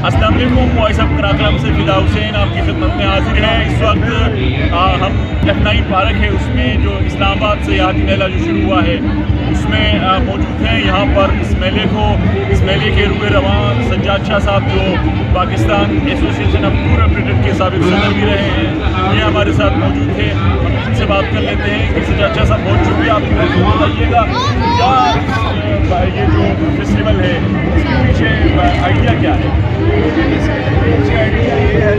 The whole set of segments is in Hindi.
अस्सलाम वालेकुम, वॉइस ऑफ कराकरम से फिदा हुसैन आपकी खिदमत में हाजिर है। इस वक्त हम F9 पार्क है, उसमें जो इस्लामाबाद से यादी मेला जो शुरू हुआ है उसमें मौजूद हैं। यहाँ पर इस मेले के रूए रवां सज्जाद शाह साहब जो Pakistan association of tour operator के साबिक सदर भी रहे हैं, ये हमारे साथ मौजूद थे। हम इनसे बात कर लेते हैं कि सज्जाद शाह साहब बहुत शुक्रिया, आपको बताइएगा क्या ये जो फेस्टिवल है इसके पीछे आइडिया क्या है? इसके आइडिया ये है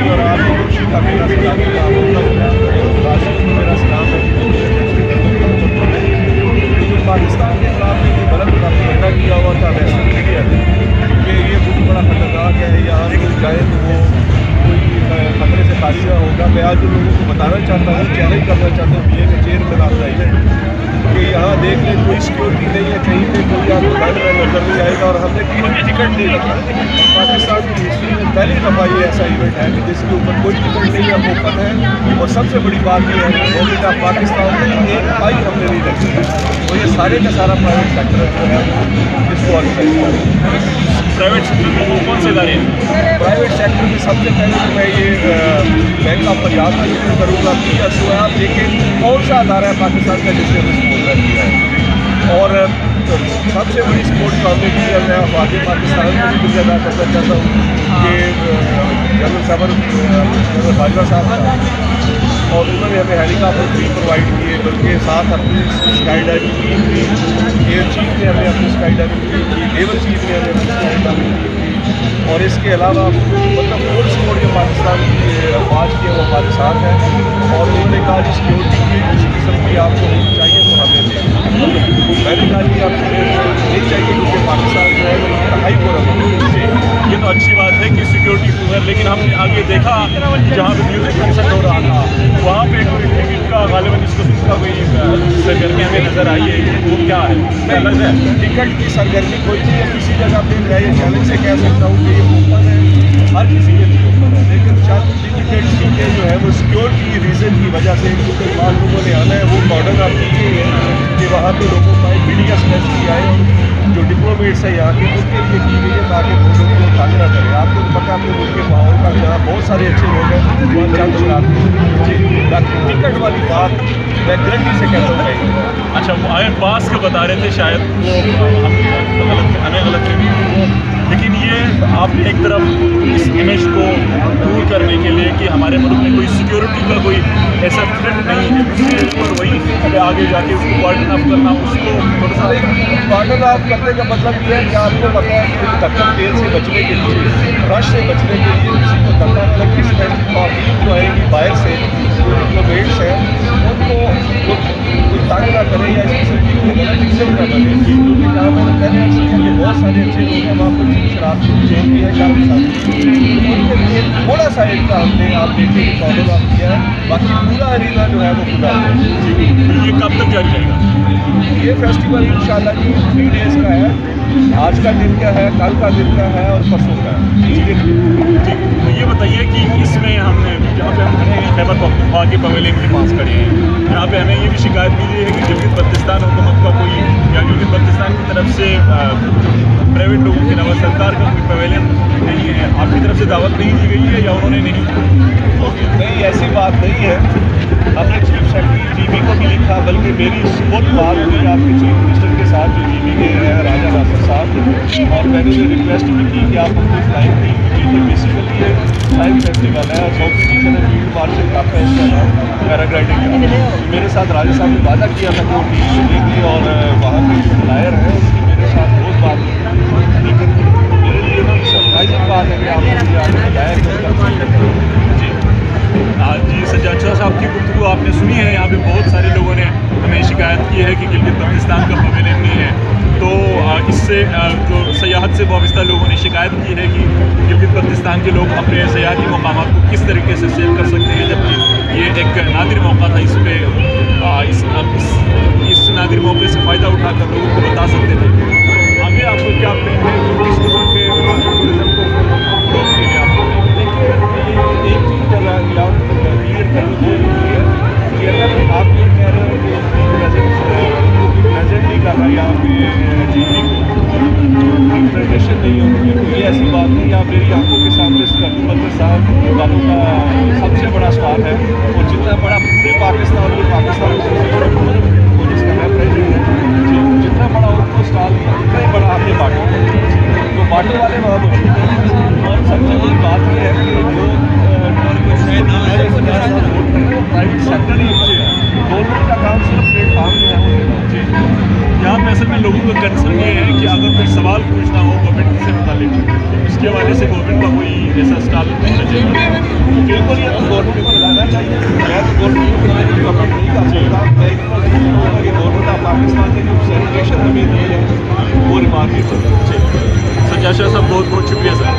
और आपको खुशी का मेरा सलाम मेरा सलाम है। पाकिस्तान के खिलाफ जो गलत प्रोपेगेंडा किया हुआ था वेस्टर्न मीडिया ने कि ये बहुत बड़ा खतरनाक है, यहाँ लोग जाए तो वो कोई खतरे से खाली ना होगा। मैं आज उन लोगों को बताना चाहता हूँ, चैलेंज करना चाहता हूँ बीए के चेयरमैन ऑफ द इवेंट कि यहाँ देख लें कोई सिक्योरिटी नहीं है, कहीं पे कोई आपको गाइड में नजर नहीं आएगा। और हमने कोई टिकट नहीं रखा। पाकिस्तान की हिस्ट्री में पहली दफ़ा ये ऐसा इवेंट है कि जिसके ऊपर कोई टिकट नहीं है, ओपन है। और सबसे बड़ी बात यह है कि गवर्नमेंट ऑफ पाकिस्तान में एक पाई हमने नहीं रखी है। तो ये सारे का सारा प्राइवेट सेक्टर जो है इसको ऑर्गेनाइज कर रहा है। प्राइवेट सेक्टर में वो कौन से इदारे हैं? प्राइवेट सेक्टर में सबसे पहले तो मैं ये बैंक ऑफ पंजाब का जिक्र करूँगा। PSO आप देखें कौन सा अदारा है पाकिस्तान का जिसने हमें स्पॉन्सर किया है। और सबसे बड़ी सपोर्ट जो हमने की है, मैं आबादी पाकिस्तान को भी कुछ अदा करना चाहता हूँ कि जनरल साहब बाजवा साहब और उन्होंने हमें हेलीकॉप्टर फ्री प्रोवाइड किए, बल्कि साथ अपनी स्काई डाइविंग टीम की एयर चीफ ने हमें अपनी स्काई डाइविंग टीम की, नेवल चीफ ने हमें अपनी स्काई डाइविंग टीम की। और इसके अलावा मतलब फुल सपोर्ट जो पाकिस्तान की अफवाज की है वो हमारे साथ है। और उन्होंने कहा जी सिक्योरिटी की किसी किस्म की आपको होनी चाहिए तो हमें दें। मैंने कहा जी आपको नहीं चाहिए क्योंकि पाकिस्तान जो है वो इंतहाई पूरा। ये तो अच्छी बात है कि सिक्योरिटी है, लेकिन हमने आगे देखा जहाँ पे म्यूज़िक कंसर्ट हो रहा था वहाँ पे कोई टिकट का गालिबन इसको का कोई सरगर्मी हमें नज़र आई है, वो क्या है? अलग है टिकट की सरगर्मी कोई नहीं है किसी जगह पे। मैं ये चैलेंज से कह सकता हूँ कि ये ओपन है, हर किसी के लिए ओपन है। लेकिन चंद लिमिटेड सीटें जो है वो सिक्योरिटी रीज़न की वजह से क्योंकि तमाम लोगों ने आना है, वो मॉडर्न आप कीजिए कि वहाँ पे लोगों का मीडिया स्पेस की आए और जो डिप्लोमेट्स है यहाँ के उनके लिए की गई है ताकि वो लोग को तंग ना करें। आपको तो पता अपने मुल्क के माहौल का यहाँ बहुत सारे अच्छे लोग हैं, वहाँ चंद शरारती। बाकी टिकट वाली बात मैं गारंटी से कहता हूँ। अच्छा, वो आए पास के बता रहे थे शायद वो हमें गलत फहमी, लेकिन ये आपने एक तरफ इस इमेज को दूर करने के लिए कि हमारे मुल्क में कोई सिक्योरिटी का कोई ऐसा थ्रेट नहीं है, दूसरे पर वही आगे जाके उसको वार्डन ऑफ करना, उसको थोड़ा सा वार्डन ऑफ करने का मतलब ये है कि आपको पता है कि धक्का तेल से बचने के लिए, रश से बचने के लिए किसी को धक्का न लगे। इस टाइप की पब्लिक जो आएगी बाहर से, जो डिप्लोमेट्स हैं उनको कोई तंग ना करे या इस किस्म की कोई गलत एक्सेप्ट ना करे। क्योंकि जहाँ मैंने पहले अर्ज किया कि बहुत सारे अच्छे लोग हैं, वहाँ पर शराब चेन भी है, शाम साथ उनके लिए थोड़ा सा इनका हमने आप देखिए कि कॉर्डर ऑफ किया है। बाकी पूरा अरीना जो है वो खुला है। ये कब तक जारी रहेगा? ये फेस्टिवल इंशाल्लाह जी 3 डेज़ का है। आज का दिन का है, कल का दिन का है और परसों का है। ठीक, तो ये बताइए कि इसमें हमने जहाँ पे हम खड़े हैं खैबर पख्तूनख्वा के पवेलियन के पास खड़े हैं, यहाँ पे हमें ये भी शिकायत मिली है कि गिलगित बल्तिस्तान हुकूमत का कोई या गिलगित बल्तिस्तान की तरफ से प्राइवेट लोगों के अलावा सरकार का कोई पवेलियन नहीं है। आपकी तरफ से दावत नहीं दी गई है या उन्होंने नहीं, ऐसी बात नहीं है। हमने चीफ सेक्रेटरी जीबी को भी लिखा, बल्कि मेरी बहुत बात हुई आपके चीफ मिनिस्टर के साथ जो जीबी के हैं राजा नासिर साहब, और मैंने उन्हें रिक्वेस्ट भी की कि आप अपनी फ्लाइंग टीम भेजिए। बेसिकली ये फ्लाइंग फेस्टिवल है और साउथ टीचर ने फील्ड मार्शल काफ़ी है इसका नाम पैराग्लाइडिंग का। मेरे साथ राजा साहब ने वादा किया था कि वो टीम भेजेंगे और वहाँ के जो फ्लायर है उसकी मेरे साथ बहुत बात हुई। लेकिन मेरे लिए ना सरप्राइजिंग बात है कि आपने आगे बताया जी सज्जाद शाह साहब की गुफ्तगू आपने सुनी है। यहाँ पे बहुत सारे लोगों ने हमें शिकायत की है कि गिलगित बल्तिस्तान का पवेलियन नहीं है। तो इससे जो सयाहत से वाबस्ता लोगों ने शिकायत की है कि गिलगित बल्तिस्तान के लोग अपने सयाहती मकामात को किस तरीके से सेव कर सकते हैं, जबकि ये एक नादिर मौका था। इस पर इस नादिर मौके से फ़ायदा उठाकर लोगों को बता सकते थे। आगे आपको क्या प्लान है किस किस्म के टूरिज़्म को रोकने के लिए आपको? एक चीज़ जब क्लियर करनी जरूरी है कि अगर आप ये कह रहे हो कि पाकिस्तान में वो जिसका मैं प्रेसिडेंट हूँ, जितना बड़ा उनको स्टॉल दिया उतना ही बड़ा हमने बाटो। तो बाटो वाले बहुत मशहूर हैं। और सबसे बड़ी बात यह है कि जो प्राइवेट सेक्टर ही अच्छे हैं, गवर्नमेंट का काम सिर्फ प्लेटफार्म में है वो देना। यहाँ पे असल में लोगों का कंसर्न ये है कि अगर कोई सवाल पूछना हो गवर्नमेंट से मुतालिक तो इसके हवाले से गवर्नमेंट का कोई ऐसा स्टॉल होना चाहिए। बिल्कुल ये तो गवर्नमेंट को लगाना चाहिए। मैं तो गवर्नमेंट को कमेंट नहीं कर सकता। मैं इतना जरूर कहूँगा कि गवर्नमेंट ऑफ पाकिस्तान ने जो सेलिब्रेशन हमें दी है वो रिमार्केबल है। सर जाशा साहब बहुत बहुत शुक्रिया सर।